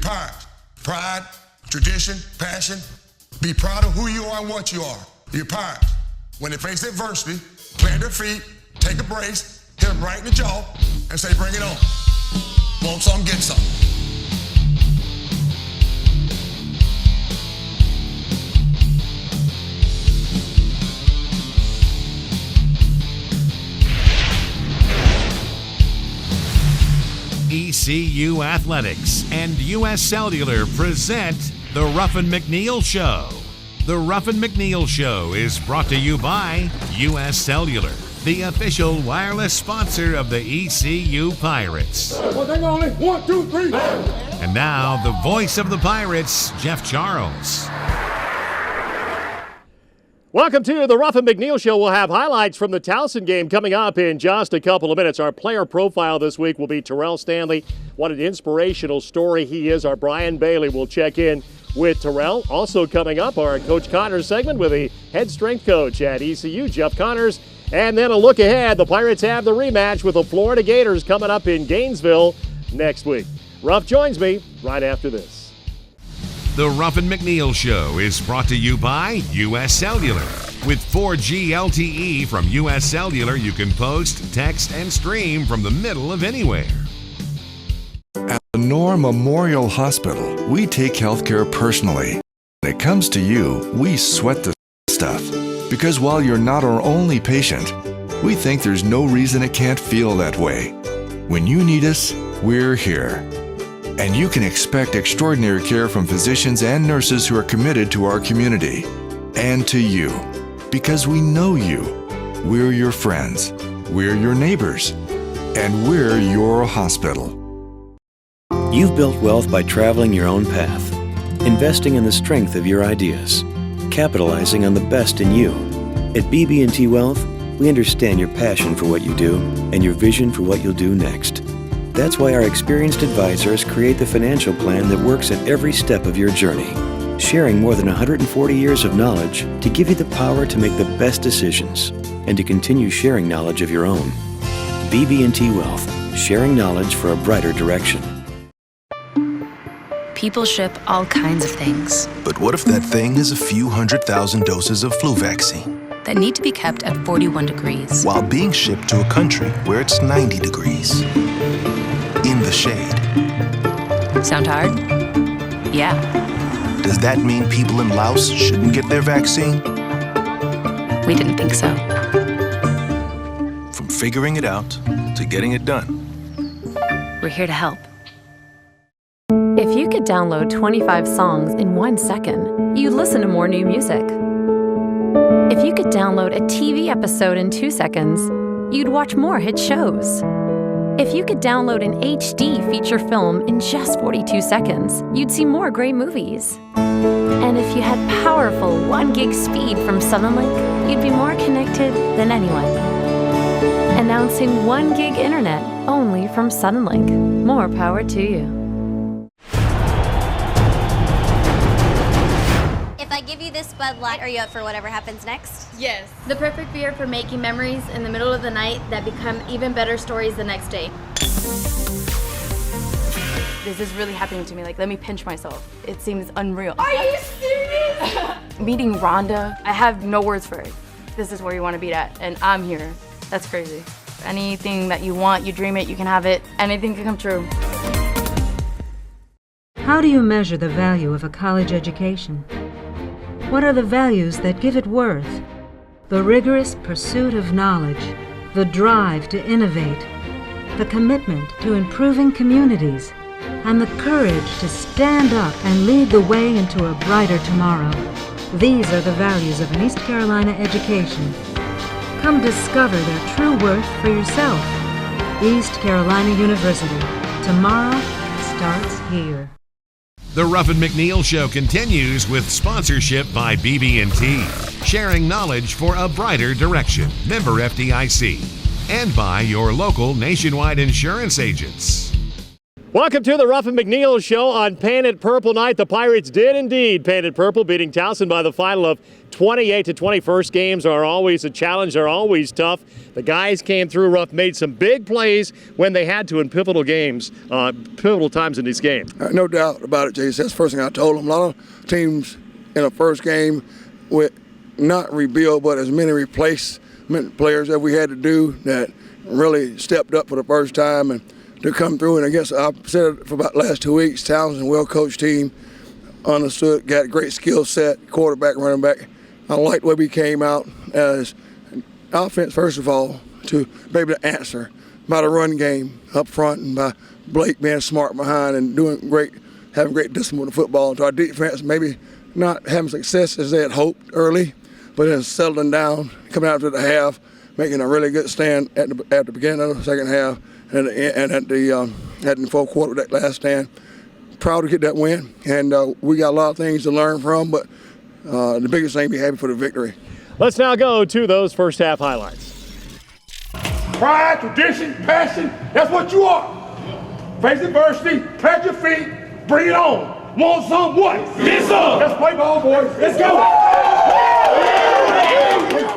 pirates. Pride, tradition, passion. Be proud of who you are and what you are. You're pirates. When they face adversity, plant their feet, take a brace, hit them right in the jaw, and say, bring it on. Want some, get some. ECU Athletics and U.S. Cellular present the Ruffin McNeill Show. The Ruffin McNeill Show is brought to you by U.S. Cellular, the official wireless sponsor of the ECU Pirates. Only 1, 2, 3. And now, the voice of the Pirates, Jeff Charles. Welcome to the Ruffin McNeill Show. We'll have highlights from the Towson game coming up in just a couple of minutes. Our player profile this week will be Terrell Stanley. What an inspirational story he is. Our Brian Bailey will check in with Terrell. Also coming up, our Coach Connors segment with the head strength coach at ECU, Jeff Connors. And then a look ahead. The Pirates have the rematch with the Florida Gators coming up in Gainesville next week. Ruff joins me right after this. The Ruffin McNeill Show is brought to you by U.S. Cellular. With 4G LTE from U.S. Cellular, you can post, text, and stream from the middle of anywhere. At Lenore Memorial Hospital, we take healthcare personally. When it comes to you, we sweat the stuff. Because while you're not our only patient, we think there's no reason it can't feel that way. When you need us, we're here. And you can expect extraordinary care from physicians and nurses who are committed to our community. And to you. Because we know you. We're your friends. We're your neighbors. And we're your hospital. You've built wealth by traveling your own path, investing in the strength of your ideas, capitalizing on the best in you. At BB&T Wealth, we understand your passion for what you do and your vision for what you'll do next. That's why our experienced advisors create the financial plan that works at every step of your journey, sharing more than 140 years of knowledge to give you the power to make the best decisions and to continue sharing knowledge of your own. BB&T Wealth, sharing knowledge for a brighter direction. People ship all kinds of things. But what if that thing is a few 100,000 doses of flu vaccine? That need to be kept at 41 degrees. While being shipped to a country where it's 90 degrees. In the shade. Sound hard? Yeah. Does that mean people in Laos shouldn't get their vaccine? We didn't think so. From figuring it out to getting it done. We're here to help. If you could download 25 songs in 1 second, you'd listen to more new music. If you could download a TV episode in 2 seconds, you'd watch more hit shows. If you could download an HD feature film in just 42 seconds, you'd see more great movies. And if you had powerful 1 gig speed from Suddenlink, you'd be more connected than anyone. Announcing 1 gig internet only from Suddenlink. More power to you. If I give you this Bud Light, are you up for whatever happens next? Yes. The perfect beer for making memories in the middle of the night that become even better stories the next day. This is really happening to me. Like, let me pinch myself. It seems unreal. Are you serious? Meeting Rhonda, I have no words for it. This is where you want to be at, and I'm here. That's crazy. Anything that you want, you dream it, you can have it. Anything can come true. How do you measure the value of a college education? What are the values that give it worth? The rigorous pursuit of knowledge, the drive to innovate, the commitment to improving communities, and the courage to stand up and lead the way into a brighter tomorrow. These are the values of an East Carolina education. Come discover their true worth for yourself. East Carolina University. Tomorrow starts here. The Ruffin McNeill Show continues with sponsorship by BB&T, sharing knowledge for a brighter direction. Member FDIC. And by your local Nationwide insurance agents. Welcome to the Ruffin McNeill Show on Painted Purple night. The Pirates did indeed painted purple, beating Towson by the final of 28-20. First games are always a challenge. They're always tough. The guys came through rough, made some big plays when they had to in pivotal games, pivotal times in these games. No doubt about it, Jason. That's the first thing I told them. A lot of teams in a first game with not rebuild, but as many replacement players that we had to do that really stepped up for the first time and to come through. And I guess I've said it for about the last 2 weeks, Townsend, well-coached team, understood, got a great skill set, quarterback, running back. I like the way we came out as offense, first of all, to be able to answer by the run game up front and by Blake being smart behind and doing great, having great discipline with the football. To our defense, maybe not having success as they had hoped early, but then settling down, coming out to the half, making a really good stand at the beginning of the second half and at the fourth quarter with that last stand. Proud to get that win, and we got a lot of things to learn from, but the biggest thing, be happy for the victory. Let's now go to those first half highlights. Pride, tradition, passion, that's what you are. Face adversity, plant your feet, bring it on. Want some what? Get some. Let's play ball, boys. Let's go.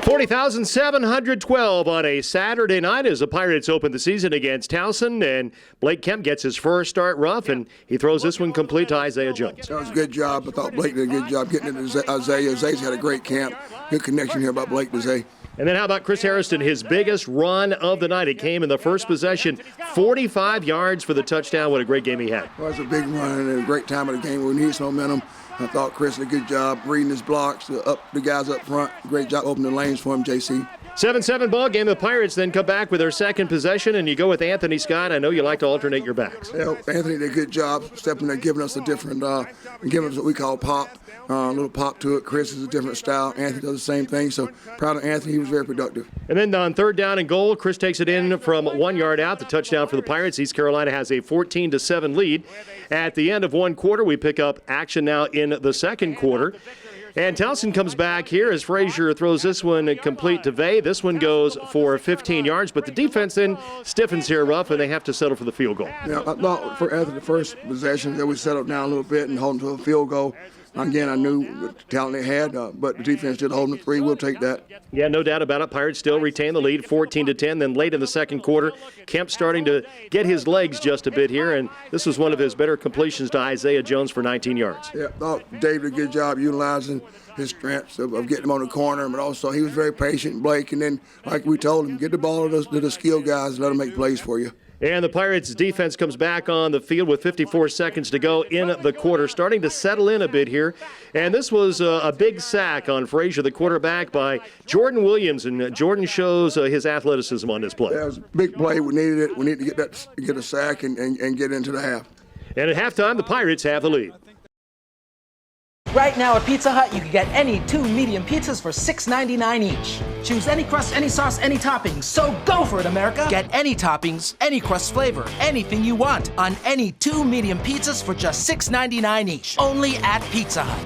40,712 on a Saturday night as the Pirates open the season against Towson, and Blake Kemp gets his first start rough, and he throws this one complete to Isaiah Jones. That was a good job. I thought Blake did a good job getting it to Isaiah. Isaiah's had a great camp. Good connection here about Blake to Zay. And then how about Chris Harrison, his biggest run of the night? It came in the first possession, 45 yards for the touchdown. What a great game he had. Well, it's a big run and a great time of the game. We need some momentum. I thought Chris did a good job reading his blocks, the guys up front. Great job opening the lanes for him, JC. 7-7 ball game. The Pirates then come back with their second possession, and you go with Anthony Scott. I know you like to alternate your backs. Yeah, Anthony did a good job stepping there, giving us a different, giving us what we call pop, a little pop to it. Chris is a different style. Anthony does the same thing, so proud of Anthony. He was very productive. And then on third down and goal, Chris takes it in from 1 yard out. The touchdown for the Pirates. East Carolina has a 14-7 lead. At the end of one quarter, we pick up action now in the second quarter. And Towson comes back here as Frazier throws this one complete to Vay. This one goes for 15 yards, but the defense then stiffens here rough, and they have to settle for the field goal. Yeah, I thought for after the first possession that we settled down a little bit and hold them to a field goal. Again, I knew the talent they had, but the defense did hold them to 3. We'll take that. Yeah, no doubt about it. Pirates still retain the lead, 14-10. Then late in the second quarter, Kemp starting to get his legs just a bit here, and this was one of his better completions to Isaiah Jones for 19 yards. Yeah, I thought Dave did a good job utilizing his strengths of getting him on the corner, but also he was very patient, Blake. And then, like we told him, get the ball to the skill guys and let them make plays for you. And the Pirates defense comes back on the field with 54 seconds to go in the quarter, starting to settle in a bit here. And this was a big sack on Frazier, the quarterback, by Jordan Williams. And Jordan shows his athleticism on this play. Yeah, it was a big play. We needed it. We needed to get a sack and get into the half. And at halftime, the Pirates have the lead. Right now at Pizza Hut, you can get any 2 medium pizzas for $6.99 each. Choose any crust, any sauce, any toppings. So go for it, America! Get any toppings, any crust flavor, anything you want on any 2 medium pizzas for just $6.99 each. Only at Pizza Hut.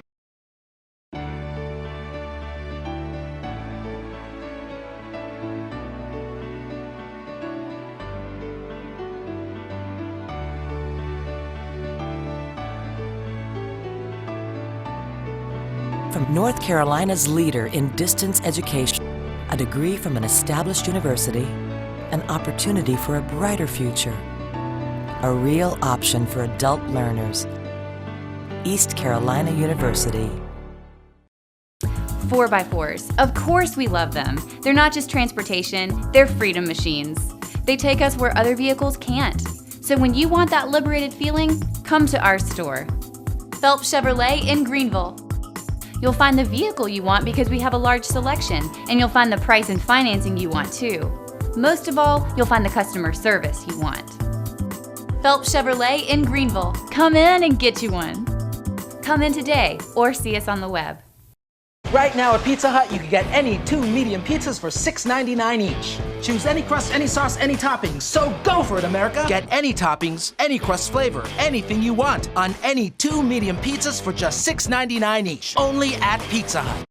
From North Carolina's leader in distance education, a degree from an established university, an opportunity for a brighter future, a real option for adult learners. East Carolina University. 4x4s. Of course we love them. They're not just transportation, they're freedom machines. They take us where other vehicles can't. So when you want that liberated feeling, come to our store. Phelps Chevrolet in Greenville. You'll find the vehicle you want because we have a large selection, and you'll find the price and financing you want too. Most of all, you'll find the customer service you want. Phelps Chevrolet in Greenville. Come in and get you one. Come in today or see us on the web. Right now at Pizza Hut, you can get any 2 medium pizzas for $6.99 each. Choose any crust, any sauce, any toppings. So go for it, America! Get any toppings, any crust flavor, anything you want on any 2 medium pizzas for just $6.99 each. Only at Pizza Hut.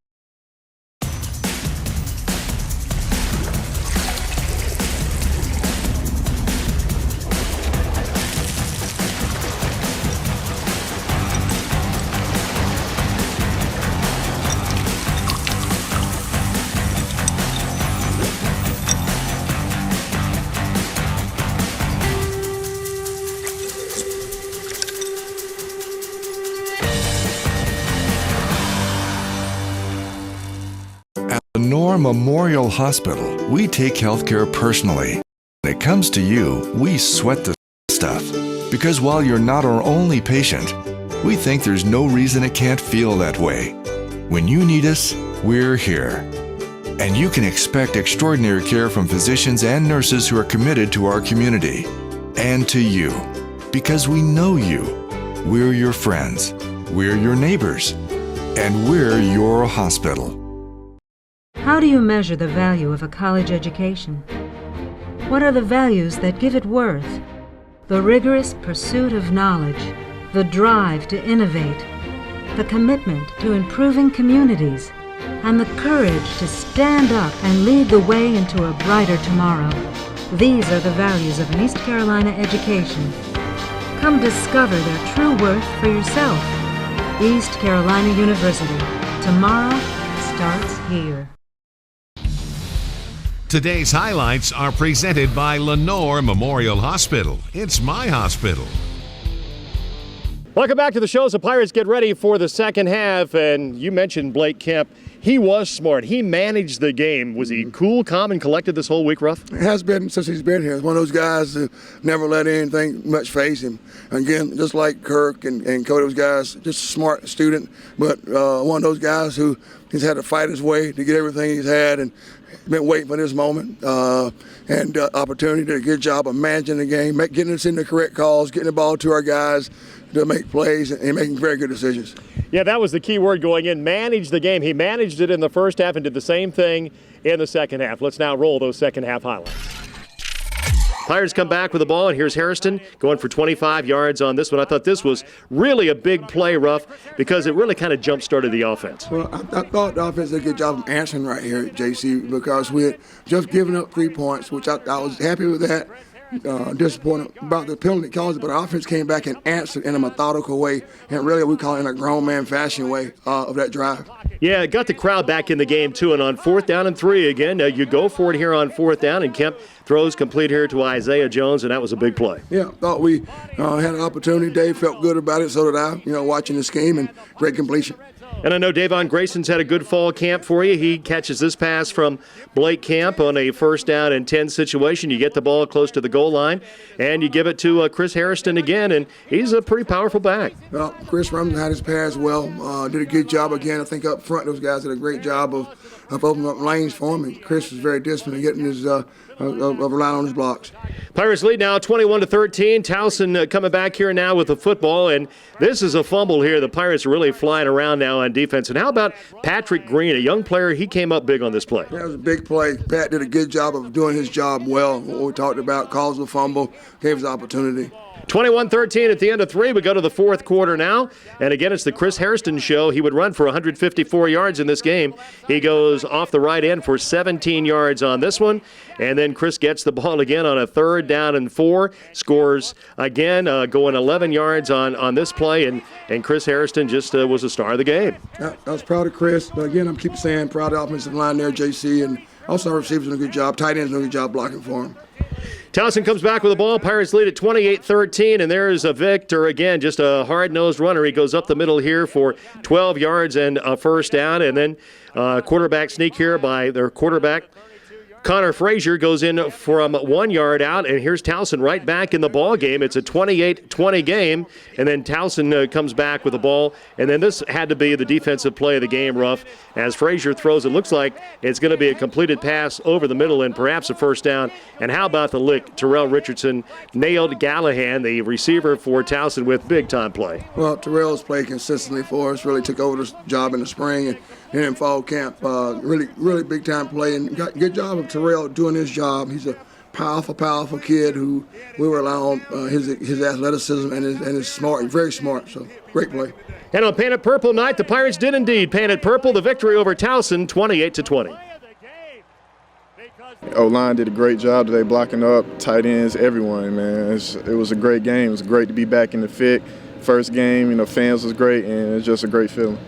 Lenore Memorial Hospital, we take healthcare personally. When it comes to you, we sweat the stuff. Because while you're not our only patient, we think there's no reason it can't feel that way. When you need us, we're here. And you can expect extraordinary care from physicians and nurses who are committed to our community. And to you. Because we know you. We're your friends. We're your neighbors. And we're your hospital. How do you measure the value of a college education? What are the values that give it worth? The rigorous pursuit of knowledge, the drive to innovate, the commitment to improving communities, and the courage to stand up and lead the way into a brighter tomorrow. These are the values of an East Carolina education. Come discover their true worth for yourself. East Carolina University. Tomorrow starts here. Today's highlights are presented by Lenore Memorial Hospital. It's my hospital. Welcome back to the show as the Pirates get ready for the second half. And you mentioned Blake Kemp. He was smart. He managed the game. Was he cool, calm, and collected this whole week, Ruff? It has been since he's been here. He's one of those guys who never let anything much phase him. Again, just like Kirk and Cody, those guys, just a smart student, but one of those guys who he's had to fight his way to get everything he's had and been waiting for this moment and opportunity. Did a good job of managing the game, getting us in the correct calls, getting the ball to our guys to make plays and making very good decisions. Yeah, that was the key word going in. Manage the game. He managed it in the first half and did the same thing in the second half. Let's now roll those second half highlights. Pirates come back with the ball, and here's Hairston going for 25 yards on this one. I thought this was really a big play, Ruff, because it really kind of jump-started the offense. Well, I thought the offense did a good job of answering right here, JC, because we had just given up 3 points, which I was happy with that. Disappointed about the penalty calls, but our offense came back and answered in a methodical way, and really we call it in a grown man fashion way of that drive. Yeah, it got the crowd back in the game too, and on 4th down and 3 again, you go for it here on 4th down, and Kemp throws complete here to Isaiah Jones, and that was a big play. Yeah, thought we had an opportunity. Dave felt good about it, so did I, watching this game, and great completion. And I know Davon Grayson's had a good fall camp for you. He catches this pass from Blake Kemp on a 1st down and 10 situation. You get the ball close to the goal line, and you give it to Chris Hairston again, and he's a pretty powerful back. Well, Chris Rumson had his pass well. Did a good job again. I think up front those guys did a great job of opening up lanes for him, and Chris was very disciplined in getting his of relying on his blocks. Pirates lead now 21-13. Towson coming back here now with the football, and this is a fumble here. The Pirates are really flying around now on defense. And how about Patrick Green, a young player? He came up big on this play. Yeah, it was a big play. Pat did a good job of doing his job well. What we talked about, caused the fumble, gave us the opportunity. 21-13 at the end of 3. We go to the 4th quarter now. And again, it's the Chris Hairston show. He would run for 154 yards in this game. He goes off the right end for 17 yards on this one. And then Chris gets the ball again on a 3rd down and 4. Scores again, going 11 yards on this play. And Chris Hairston just was the star of the game. I was proud of Chris. But again, I'm keep saying proud of the offensive line there, JC. And also our receivers doing a good job. Tight ends doing a good job blocking for him. Towson comes back with the ball. Pirates lead at 28-13, and there's a Victor again, just a hard-nosed runner. He goes up the middle here for 12 yards and a 1st down, and then quarterback sneak here by their quarterback. Connor Frazier goes in from 1 yard out, and here's Towson right back in the ball game. It's a 28-20 game, and then Towson comes back with the ball, and then this had to be the defensive play of the game, Ruff, as Frazier throws. It looks like it's going to be a completed pass over the middle and perhaps a 1st down. And how about the lick? Terrell Richardson nailed Gallahan, the receiver for Towson, with big-time play. Well, Terrell's played consistently for us, really took over this job in the spring and in fall camp. Really big-time play, and got a good job of Terrell doing his job. He's a powerful kid who we rely on his athleticism and his smart, very smart. So great play. And on Painted Purple night, the Pirates did indeed paint it purple. The victory over Towson, 28-20. O-line did a great job today, blocking up tight ends, everyone, man. It was a great game. It was great to be back in the FIC. First game, fans was great, and it's just a great feeling.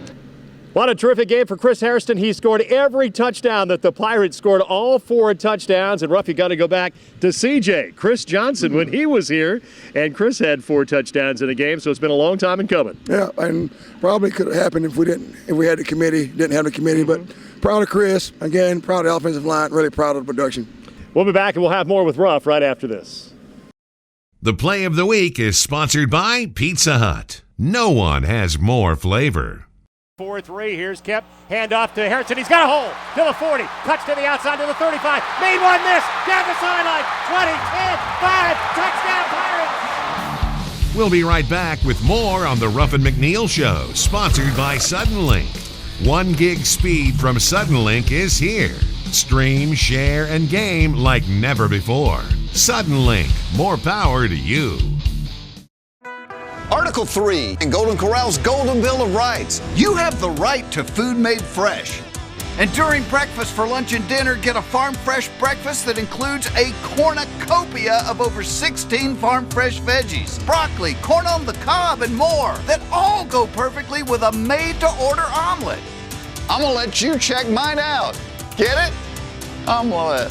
What a terrific game for Chris Hairston. He scored every touchdown that the Pirates scored, all 4 touchdowns. And, Ruff, you got to go back to CJ, Chris Johnson, when he was here. And Chris had 4 touchdowns in a game, so it's been a long time in coming. Yeah, and probably could have happened if we had the committee, didn't have the committee. But Proud of Chris. Again, proud of the offensive line. Really proud of the production. We'll be back and we'll have more with Ruff right after this. The play of the week is sponsored by Pizza Hut. No one has more flavor. 4-3, here's Kemp, hand off to Harrison, he's got a hole, to the 40, cuts to the outside to the 35, made one miss, down the sideline, 20, 10, 5, touchdown Pirates! We'll be right back with more on the Ruffin McNeill Show, sponsored by Suddenlink. 1 gig speed from Suddenlink is here. Stream, share, and game like never before. Suddenlink, more power to you. Article 3 in Golden Corral's Golden Bill of Rights. You have the right to food made fresh. And during breakfast, for lunch and dinner, get a farm fresh breakfast that includes a cornucopia of over 16 farm fresh veggies, broccoli, corn on the cob, and more that all go perfectly with a made-to-order omelet. I'm gonna let you check mine out. Get it? Omelet.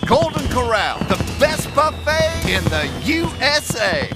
Golden Corral, the best buffet in the USA.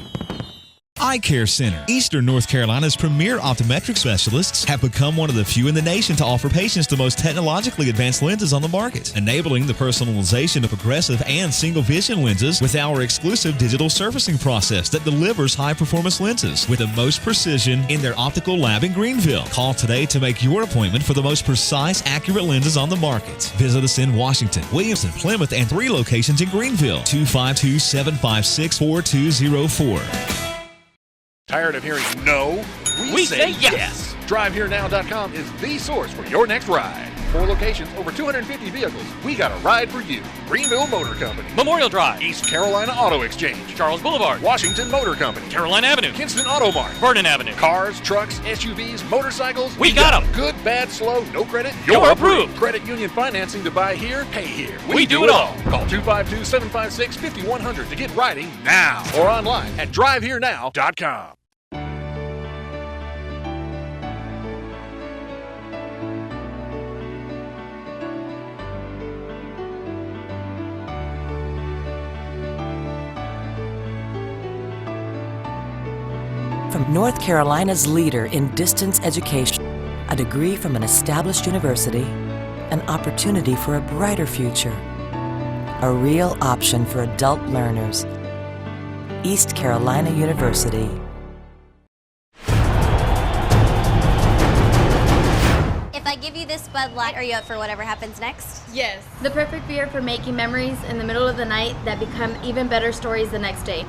Eye Care Center. Eastern North Carolina's premier optometric specialists have become one of the few in the nation to offer patients the most technologically advanced lenses on the market, enabling the personalization of progressive and single vision lenses with our exclusive digital surfacing process that delivers high-performance lenses with the most precision in their optical lab in Greenville. Call today to make your appointment for the most precise, accurate lenses on the market. Visit us in Washington, Williamson, Plymouth, and 3 locations in Greenville. 252-756-4204. Tired of hearing no? We say yes. DriveHereNow.com is the source for your next ride. 4 locations, over 250 vehicles. We got a ride for you. Greenville Motor Company, Memorial Drive, East Carolina Auto Exchange, Charles Boulevard, Washington Motor Company, Caroline Avenue, Kinston Auto Mart, Vernon Avenue. Cars, trucks, SUVs, motorcycles. We got them. Good, bad, slow, no credit. You're approved. Credit union financing to buy here, pay here. We do it all. Call 252-756-5100 to get riding now. Or online at DriveHereNow.com. From North Carolina's leader in distance education, a degree from an established university, an opportunity for a brighter future, a real option for adult learners. East Carolina University. If I give you this Bud Light, are you up for whatever happens next? Yes. The perfect beer for making memories in the middle of the night that become even better stories the next day.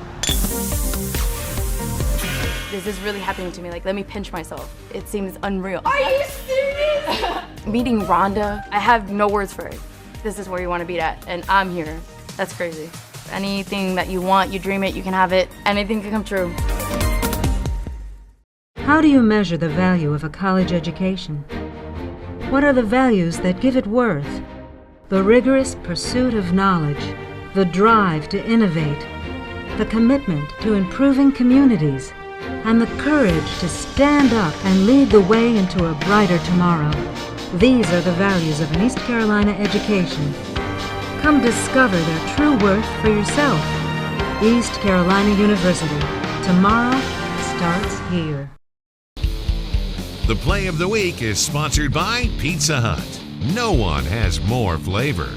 This is really happening to me. Like, let me pinch myself. It seems unreal. Are you serious? Meeting Rhonda, I have no words for it. This is where you want to be at, and I'm here. That's crazy. Anything that you want, you dream it, you can have it. Anything can come true. How do you measure the value of a college education? What are the values that give it worth? The rigorous pursuit of knowledge, the drive to innovate, the commitment to improving communities, and the courage to stand up and lead the way into a brighter tomorrow. These are the values of an East Carolina education. Come discover their true worth for yourself. East Carolina University. Tomorrow starts here. The play of the week is sponsored by Pizza Hut. No one has more flavor.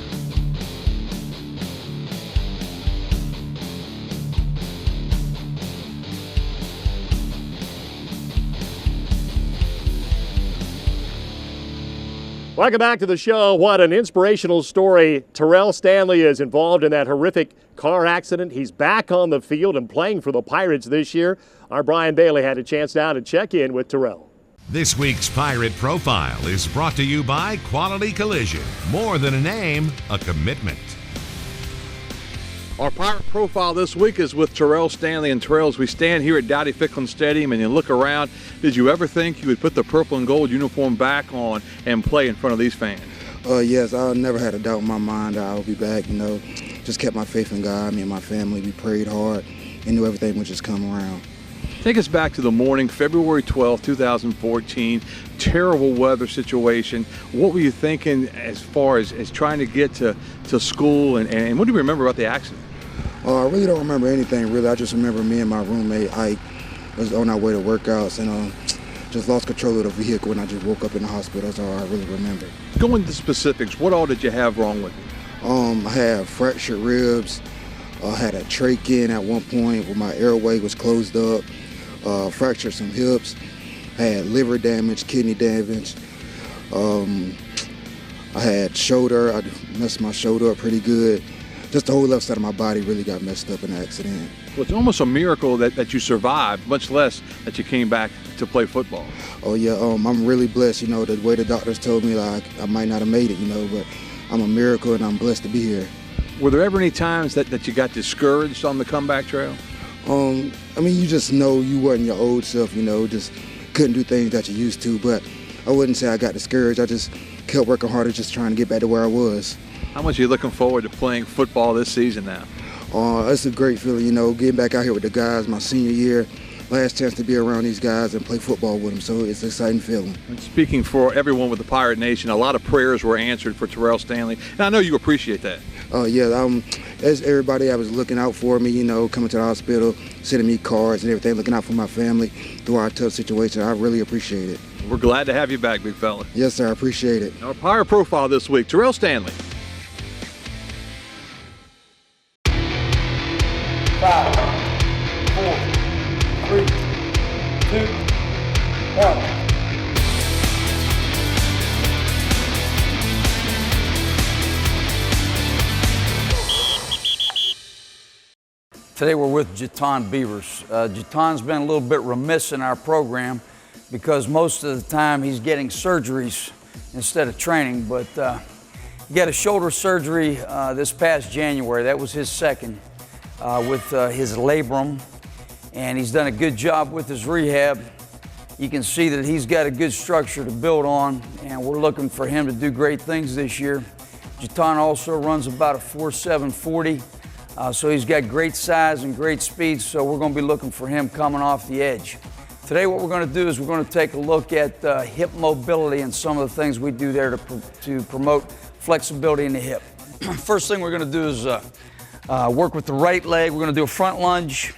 Welcome back to the show. What an inspirational story. Terrell Stanley is involved in that horrific car accident. He's back on the field and playing for the Pirates this year. Our Brian Bailey had a chance now to check in with Terrell. This week's Pirate Profile is brought to you by Quality Collision. More than a name, a commitment. Our Pirate Profile this week is with Terrell Stanley. And Terrell, as we stand here at Dowdy Ficklin Stadium and you look around, did you ever think you would put the purple and gold uniform back on and play in front of these fans? Yes, I never had a doubt in my mind that I would be back. Just kept my faith in God. Me and my family, we prayed hard and knew everything would just come around. Take us back to the morning, February 12, 2014, terrible weather situation. What were you thinking as far as trying to get to school, and what do you remember about the accident? I really don't remember anything, really. I just remember me and my roommate, Ike, was on our way to workouts, and just lost control of the vehicle and I just woke up in the hospital. That's all I really remember. Go into specifics. What all did you have wrong with you? I had fractured ribs. I had a trach at one point where my airway was closed up. Fractured some hips. I had liver damage, kidney damage. I had shoulder. I messed my shoulder up pretty good. Just the whole left side of my body really got messed up in the accident. Well, it's almost a miracle that you survived, much less that you came back to play football. Oh yeah, I'm really blessed, you know, the way the doctors told me like I might not have made it, you know, but I'm a miracle and I'm blessed to be here. Were there ever any times that you got discouraged on the comeback trail? I mean, you just know you wasn't your old self, you know, just couldn't do things that you used to, but I wouldn't say I got discouraged. I just kept working harder, just trying to get back to where I was. How much are you looking forward to playing football this season now? It's a great feeling, you know, getting back out here with the guys my senior year. Last chance to be around these guys and play football with them, so it's an exciting feeling. And speaking for everyone with the Pirate Nation, a lot of prayers were answered for Terrell Stanley, and I know you appreciate that. Yeah, as everybody that was looking out for me, you know, coming to the hospital, sending me cards and everything, looking out for my family through our tough situation, I really appreciate it. We're glad to have you back, big fella. Yes, sir, I appreciate it. Our Pirate Profile this week, Terrell Stanley. 5, 4, 3, 2, 1. Today we're with Jaton Beavers. Jaton's been a little bit remiss in our program because most of the time he's getting surgeries instead of training, but he got a shoulder surgery this past January. That was his second with his labrum, and he's done a good job with his rehab. You can see that he's got a good structure to build on, and we're looking for him to do great things this year. Jaton also runs about a 4.7 40. So he's got great size and great speed, so we're going to be looking for him coming off the edge. Today what we're going to do is we're going to take a look at hip mobility and some of the things we do there to promote flexibility in the hip. First thing we're going to do is work with the right leg. We're going to do a front lunge,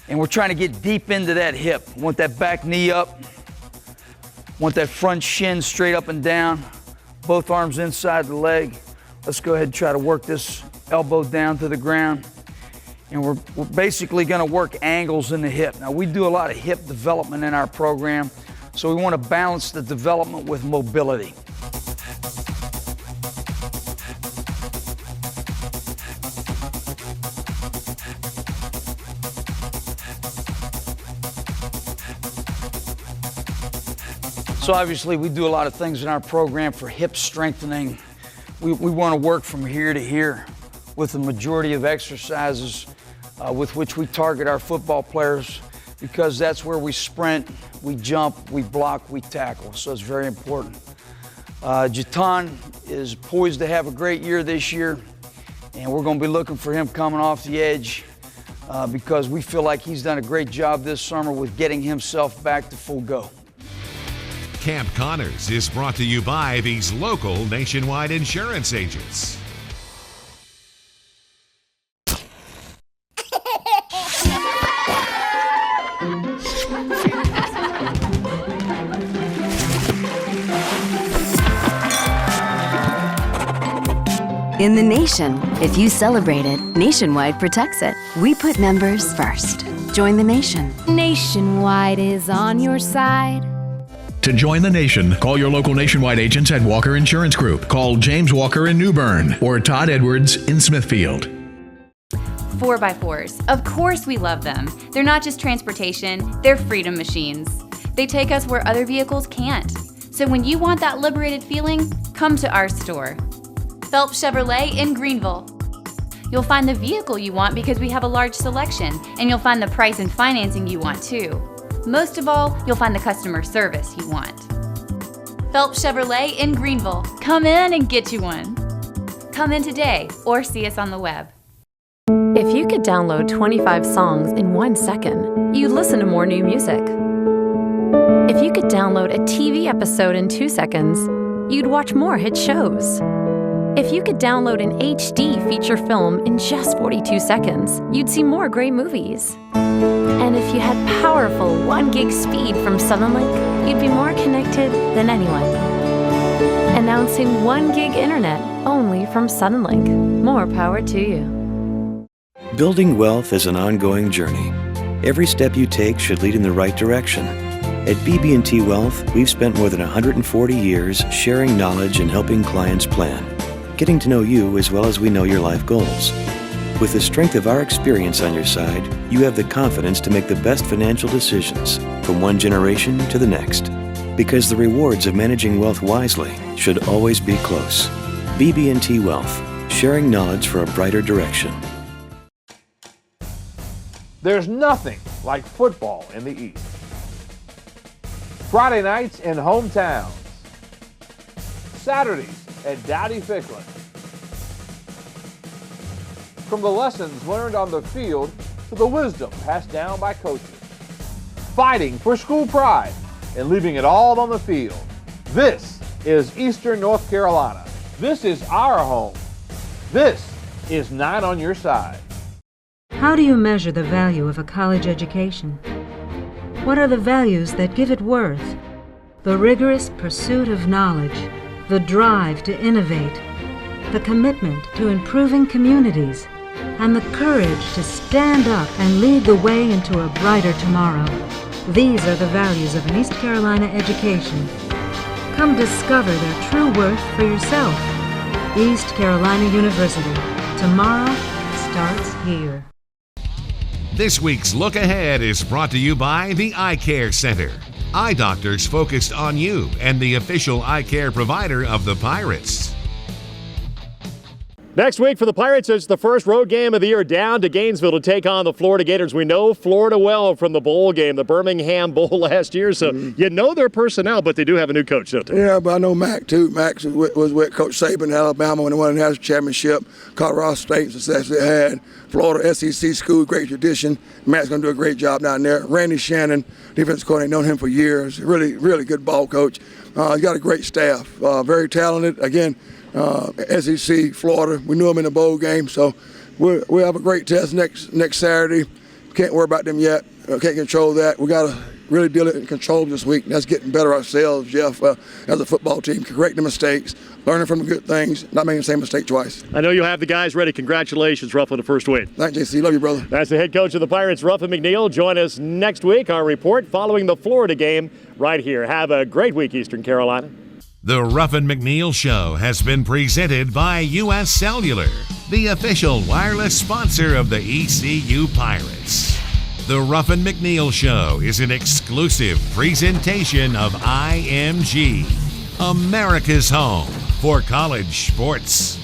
and we're trying to get deep into that hip. Want that back knee up, want that front shin straight up and down, both arms inside the leg. Let's go ahead and try to work this elbow down to the ground. And we're basically going to work angles in the hip. Now, we do a lot of hip development in our program, so we want to balance the development with mobility. So obviously, we do a lot of things in our program for hip strengthening. We want to work from here to here with the majority of exercises with which we target our football players, because that's where we sprint, we jump, we block, we tackle. So it's very important. Jaton is poised to have a great year this year, and we're going to be looking for him coming off the edge because we feel like he's done a great job this summer with getting himself back to full go. Camp Connors is brought to you by these local nationwide insurance agents. In the nation, if you celebrate it, Nationwide protects it. We put members first. Join the nation. Nationwide is on your side. To join the nation, call your local Nationwide agents at Walker Insurance Group. Call James Walker in New Bern or Todd Edwards in Smithfield. 4x4s. Of course we love them. They're not just transportation, they're freedom machines. They take us where other vehicles can't. So when you want that liberated feeling, come to our store. Phelps Chevrolet in Greenville. You'll find the vehicle you want because we have a large selection, and you'll find the price and financing you want too. Most of all, you'll find the customer service you want. Phelps Chevrolet in Greenville. Come in and get you one. Come in today or see us on the web. If you could download 25 songs in 1 second, you'd listen to more new music. If you could download a TV episode in 2 seconds, you'd watch more hit shows. If you could download an HD feature film in just 42 seconds, you'd see more great movies. And if you had powerful 1 gig speed from Suddenlink, you'd be more connected than anyone. Announcing 1 gig internet only from Suddenlink. More power to you. Building wealth is an ongoing journey. Every step you take should lead in the right direction. At BB&T Wealth, we've spent more than 140 years sharing knowledge and helping clients plan, getting to know you as well as we know your life goals. With the strength of our experience on your side, you have the confidence to make the best financial decisions from one generation to the next. Because the rewards of managing wealth wisely should always be close. BB&T Wealth, sharing knowledge for a brighter direction. There's nothing like football in the East. Friday nights in hometowns. Saturdays at Dowdy Ficklin. From the lessons learned on the field to the wisdom passed down by coaches. Fighting for school pride and leaving it all on the field. This is Eastern North Carolina. This is our home. This is 9 on your side. How do you measure the value of a college education? What are the values that give it worth? The rigorous pursuit of knowledge, the drive to innovate, the commitment to improving communities, and the courage to stand up and lead the way into a brighter tomorrow. These are the values of an East Carolina education. Come discover their true worth for yourself. East Carolina University. Tomorrow starts here. This week's Look Ahead is brought to you by the Eye Care Center. Eye doctors focused on you and the official eye care provider of the Pirates. Next week for the Pirates, it's the first road game of the year down to Gainesville to take on the Florida Gators. We know Florida well from the bowl game, the Birmingham Bowl last year, so you know their personnel, but they do have a new coach, don't they? Yeah, but I know Mac, too. Mac was with Coach Saban in Alabama when they won the national championship. Colorado State success they had. Florida SEC school, great tradition. Mac's going to do a great job down there. Randy Shannon, defensive coordinator, known him for years. Really, really good ball coach. He's got a great staff. Very talented. Again, SEC, Florida. We knew them in the bowl game, so we'll have a great test next Saturday. Can't worry about them yet. Can't control that. We got to really deal it and control this week. And that's getting better ourselves, Jeff, as a football team. Correct the mistakes, learning from the good things, not making the same mistake twice. I know you'll have the guys ready. Congratulations, Ruffin, the first win. Thanks, JC. Love you, brother. That's the head coach of the Pirates, Ruffin McNeill. Join us next week. Our report following the Florida game right here. Have a great week, Eastern Carolina. The Ruffin McNeill Show has been presented by U.S. Cellular, the official wireless sponsor of the ECU Pirates. The Ruffin McNeill Show is an exclusive presentation of IMG, America's home for college sports.